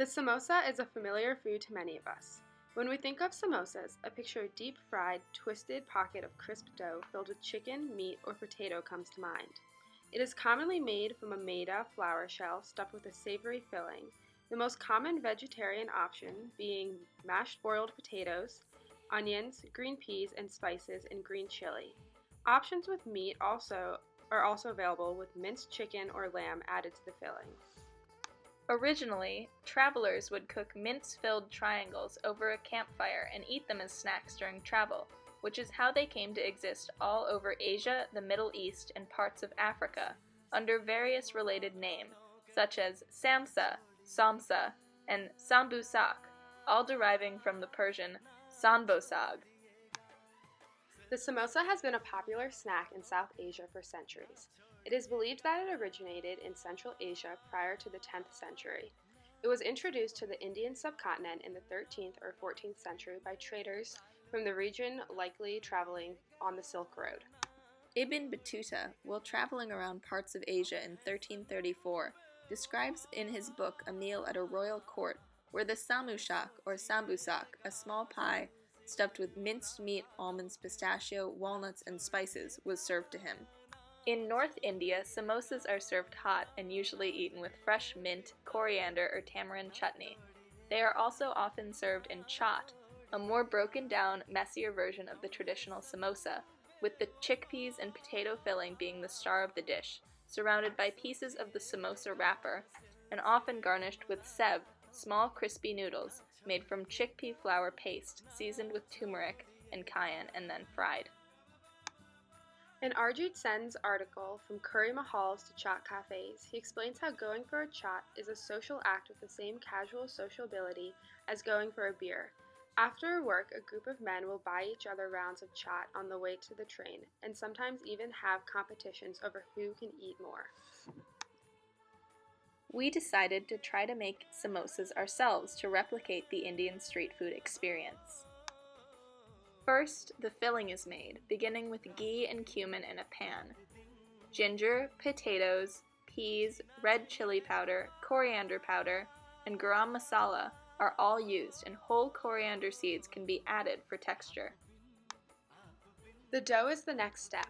The samosa is a familiar food to many of us. When we think of samosas, a picture of deep-fried, twisted pocket of crisp dough filled with chicken, meat, or potato comes to mind. It is commonly made from a maida flour shell stuffed with a savory filling, the most common vegetarian option being mashed boiled potatoes, onions, green peas, and spices, and green chili. Options with meat are also available with minced chicken or lamb added to the filling. Originally, travelers would cook mince-filled triangles over a campfire and eat them as snacks during travel, which is how they came to exist all over Asia, the Middle East, and parts of Africa, under various related names, such as samsa, samsa, and sambusak, all deriving from the Persian sanbosag. The samosa has been a popular snack in South Asia for centuries. It is believed that it originated in Central Asia prior to the 10th century. It was introduced to the Indian subcontinent in the 13th or 14th century by traders from the region, likely traveling on the Silk Road. Ibn Battuta, while traveling around parts of Asia in 1334, describes in his book a meal at a royal court where the samushak or sambusak, a small pie stuffed with minced meat, almonds, pistachio, walnuts, and spices, was served to him. In North India, samosas are served hot and usually eaten with fresh mint, coriander, or tamarind chutney. They are also often served in chaat, a more broken down, messier version of the traditional samosa, with the chickpeas and potato filling being the star of the dish, surrounded by pieces of the samosa wrapper, and often garnished with sev, small crispy noodles, made from chickpea flour paste, seasoned with turmeric and cayenne, and then fried. In Arjit Sen's article, From Curry Mahals to Chaat Cafes, he explains how going for a chaat is a social act with the same casual sociability as going for a beer. After work, a group of men will buy each other rounds of chaat on the way to the train, and sometimes even have competitions over who can eat more. We decided to try to make samosas ourselves to replicate the Indian street food experience. First, the filling is made, beginning with ghee and cumin in a pan. Ginger, potatoes, peas, red chili powder, coriander powder, and garam masala are all used, and whole coriander seeds can be added for texture. The dough is the next step,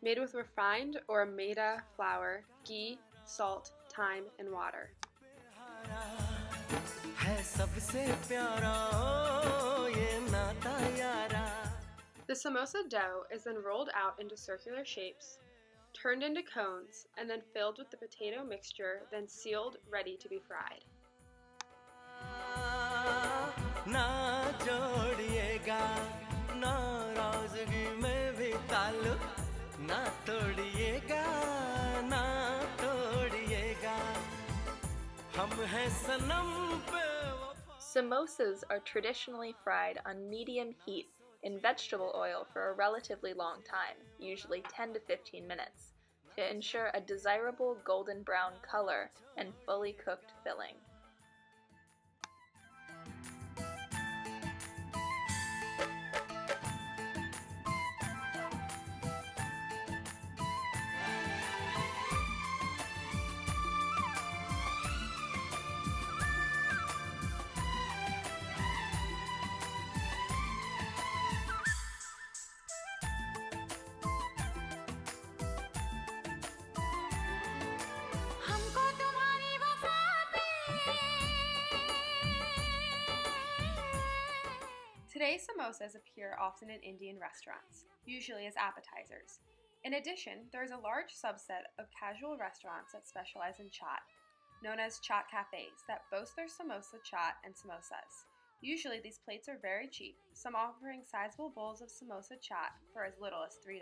made with refined or maida flour, ghee, salt, thyme, and water. The samosa dough is then rolled out into circular shapes, turned into cones, and then filled with the potato mixture, then sealed, ready to be fried. Samosas are traditionally fried on medium heat in vegetable oil for a relatively long time, usually 10 to 15 minutes, to ensure a desirable golden brown color and fully cooked filling. Today, samosas appear often in Indian restaurants, usually as appetizers. In addition, there is a large subset of casual restaurants that specialize in chaat, known as chaat cafes, that boast their samosa chaat and samosas. Usually, these plates are very cheap, some offering sizable bowls of samosa chaat for as little as $3.